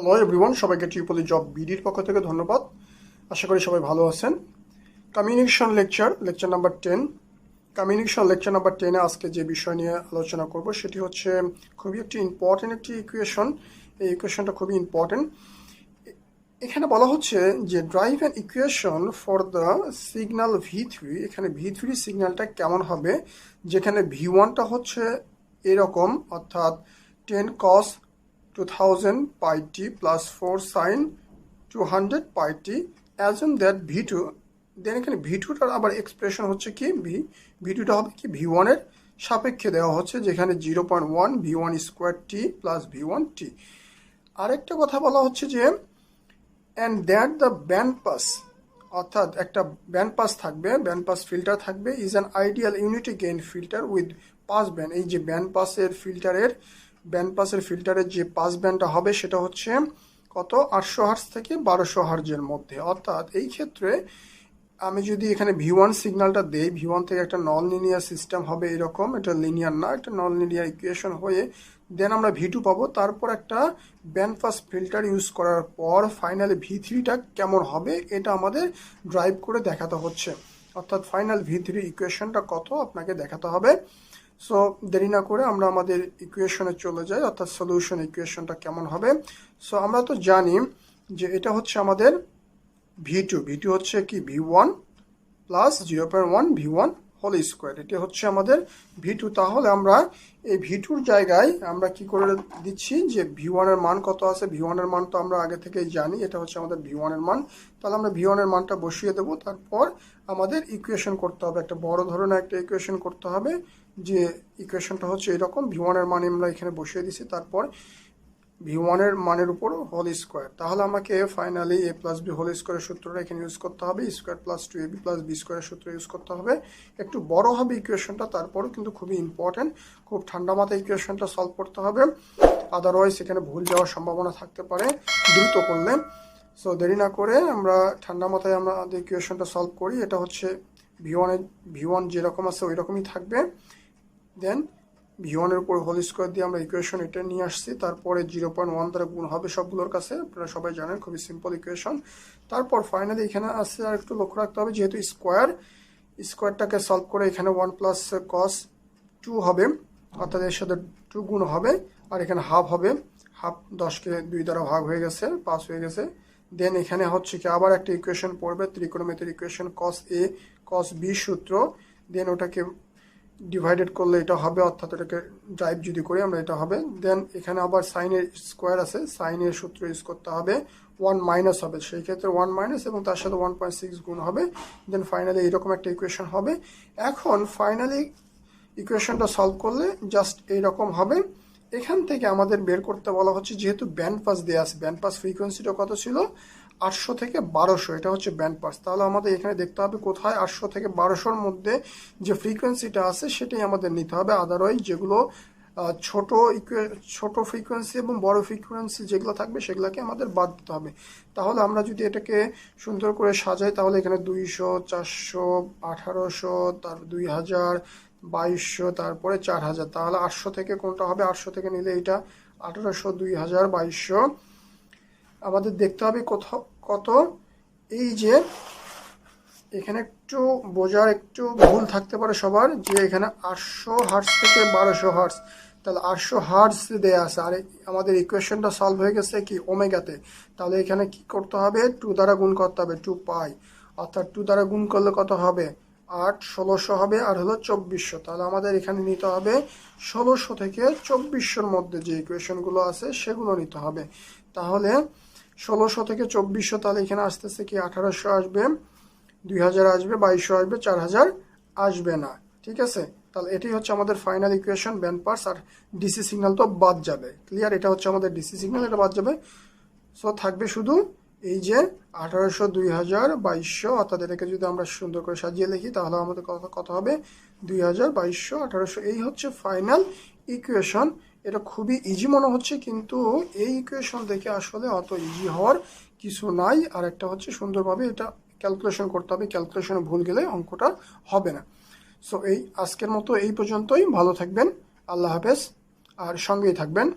Hello everyone, সবাইকে ট্রিপলি জব বিডির পক্ষ থেকে ধন্যবাদ। আশা করি সবাই ভালো আছেন। Communication lecture number 10। Communication lecture number 10-এ আজকে যে বিষয় নিয়ে আলোচনা করব সেটি হচ্ছে খুবই একটি ইম্পর্টেন্ট একটি ইকুয়েশন। এই ইকুয়েশনটা খুবই ইম্পর্টেন্ট। এখানে বলা হচ্ছে যে drive an equation for the signal V3। এখানে V3 সিগন্যালটা কেমন হবে, যেখানে V1টা হচ্ছে এরকম, অর্থাৎ 10 cos 2000 pi t plus 4 sin 200 pi t, assume that V2, দেন এখানে V2টার আবার এক্সপ্রেশন হচ্ছে কি V2টা হবে কি V1 এর সাপেক্ষে দেওয়া হচ্ছে, যেখানে 0.1 V1 square t plus V1 t। আরেকটা কথা বলা হচ্ছে যে and that the band pass, অর্থাৎ একটা ব্যান্ড পাস থাকবে, ব্যান্ড পাস ফিল্টার থাকবে, is an ideal unity gain filter with pass band. এই যে ব্যান্ড পাসের ফিল্টারের যে পাস ব্যান্ডটা হবে সেটা হচ্ছে কত, 800 হার্টজ থেকে 1200 হার্টজের মধ্যে। অর্থাৎ এই ক্ষেত্রে আমি যদি এখানে V1 সিগন্যালটা দেই, V1 থেকে একটা নন লিনিয়ার সিস্টেম হবে এরকম, এটা লিনিয়ার না, একটা নন লিনিয়ার ইকুয়েশন হয়ে দেন আমরা V2 পাবো। তারপর একটা ব্যান্ড পাস ফিল্টার ইউজ করার পর ফাইনালি V3টা কেমন হবে এটা আমাদের ড্রাইভ করে দেখাতে হচ্ছে, অর্থাৎ ফাইনাল V3 ইকুয়েশনটা কত আপনাকে দেখাতে হবে। সো দেরি না করে আমরা আমাদের ইকুয়েশনে চলে যাই, অর্থাৎ সলিউশন ইকুয়েশনটা কেমন হবে। সো আমরা তো জানি যে এটা হচ্ছে আমাদের V2 হচ্ছে কি V1 plus 0.1 V1 whole square, এটা হচ্ছে আমাদের V2। তাহলে আমরা এই V2-র জায়গায় আমরা কি করে দিচ্ছি যে V1 এর মান কত আছে, V1 এর মান তো আমরা আগে থেকেই জানি, এটা হচ্ছে আমাদের V1 এর মান। তাহলে আমরা V1 এর মানটা বসিয়ে দেবো, তারপর আমাদের ইকুয়েশন করতে হবে, একটা বড় ধরনের একটা ইকুয়েশন করতে হবে, যে ইকুয়েশনটা হচ্ছে এরকম। V1 এর মান আমরা এখানে বসিয়ে দিছি, তারপর V1 এর মানের উপর হোল স্কোয়ার। তাহলে আমাকে finally a plus B whole স্কোয়ারের সূত্রটা এখানে ইউজ করতে হবে, square plus 2ab plus B স্কোয়ারের সূত্র ইউজ করতে হবে। একটু বড় হবে ইকুয়েশনটা, তারপরও কিন্তু খুবই ইম্পর্টেন্ট, খুব ঠান্ডা মাথায় ইকুয়েশনটা সলভ করতে হবে, আদারওয়াইজ এখানে ভুল যাওয়ার সম্ভাবনা থাকতে পারে দ্রুত করলে। সো দেরি না করে আমরা ঠান্ডা মাথায় আমরা ইকুয়েশনটা সলভ করি। এটা হচ্ছে V1 যেরকম আছে ওই রকমই থাকবে, দেন V1 এর উপর হোল স্কোয়ার দিয়ে আমরা ইকুয়েশন এটা নিয়ে আসছি, তারপরে 0.1 দ্বারা গুণ হবে সবগুলোর কাছে, আপনারা সবাই জানেন, খুবই সিম্পল ইকুয়েশন। তারপর ফাইনালি এখানে আসছে আর একটু লক্ষ্য রাখতে হবে, যেহেতু স্কোয়ারটাকে সলভ করে এখানে 1 প্লাস কস 2 হবে, অর্থাৎ এর সাথে 2 গুণ হবে, আর এখানে হাফ হবে, হাফ 10কে 2 দ্বারা ভাগ হয়ে গেছে, 5 হয়ে গেছে। দেন এখানে হচ্ছে কি আবার একটা ইকুয়েশন পড়বে, ত্রিকোণমিতির ইকুয়েশন কস এ কস বি সূত্র, দেন ওটাকে ডিভাইডেড করলে এটা হবে, অর্থাৎ এটাকে ড্রাইভ যদি করি আমরা এটা হবে। দেন এখানে আবার সাইনের স্কোয়ার আছে, সাইনের সূত্র ইউজ করতে হবে, 1 মাইনাস হবে, সেই ক্ষেত্রে 1 মাইনাস এবং তার সাথে 1.6 গুণ হবে। দেন ফাইনালি এইরকম একটা ইকুয়েশন হবে। এখন ফাইনালি ইকুয়েশনটা সলভ করলে জাস্ট এইরকম হবে। এখান থেকে আমাদের বের করতে বলা হচ্ছে, যেহেতু ব্যান্ড পাস দেওয়া আছে, ব্যান্ড পাস ফ্রিকোয়েন্সিটা কত ছিল, 800 থেকে 1200, এটা হচ্ছে ব্যান্ড পাস। তাহলে আমাদের এখানে দেখতে হবে কোথায় 800 থেকে 1200-র মধ্যে যে ফ্রিকোয়েন্সিটা আছে সেটাই আমাদের নিতে হবে, আদারওয়াইজ যেগুলো ছোট ফ্রিকোয়েন্সি এবং বড় ফ্রিকোয়েন্সি যেগুলো থাকবে সেগুলোকে আমাদের বাদ দিতে হবে। তাহলে আমরা যদি এটাকে সুন্দর করে সাজাই, তাহলে এখানে 200, 400, 1800, তারপর 2000, 2200, তারপরে 4000। তাহলে 800 থেকে কোনটা হবে, 800 থেকে নিলে এটা 1800, 2000, 2200। আমাদের দেখতে হবে কোথাও কত, এই যে এখানে একটু বোঝার একটু ভুল থাকতে পারে সবার, যে এখানে 800 হার্টজ থেকে 1200 হার্টজ, তাহলে 800 হার্টজ দেয়া আছে, আর আমাদের ইকুয়েশনটা সলভ হয়ে গেছে কি ওমেগাতে। তাহলে এখানে কি করতে হবে, 2 দ্বারা গুণ করতে হবে, 2 পাই, অর্থাৎ 2 দ্বারা গুণ করলে কত হবে, 8 1600 হবে, আর হলো 2400। তাহলে আমাদের এখানে নিতে হবে 1600 থেকে 2400-র মধ্যে যে ইকুয়েশনগুলো আছে সেগুলো নিতে হবে। তাহলে 1600 থেকে 2400, তাহলে এখানে আসতেছে কি 1800 আসবে, 2000 আসবে, 2200 আসবে, 4000 আসবে না, ঠিক আছে। তাহলে এটাই হচ্ছে আমাদের ফাইনাল ইকুয়েশন, ব্যান্ড পাস। আর ডিসি সিগন্যাল তো বাদ যাবে, ক্লিয়ার, এটা হচ্ছে আমাদের ডিসি সিগন্যাল, এটা বাদ যাবে। সো থাকবে শুধু এই যে 1800, 2000, 2200, অর্থাৎ এটাকে যদি আমরা সুন্দর করে সাজিয়ে লিখি তাহলে আমাদের কত হবে, 2000, 2200, 1800। এই হচ্ছে ফাইনাল ইকুয়েশন। এটা খুবই ইজি মনে হচ্ছে, কিন্তু এই ইকুয়েশন দেখে আসলে অত ইজি হওয়ার কিছু নাই। আর একটা হচ্ছে সুন্দরভাবে এটা ক্যালকুলেশন করতে হবে, ক্যালকুলেশনে ভুল গেলে অঙ্কটা হবে না। সো এই আজকের মতো এই পর্যন্তই, ভালো থাকবেন, আল্লাহ হাফেজ, আর সঙ্গেই থাকবেন।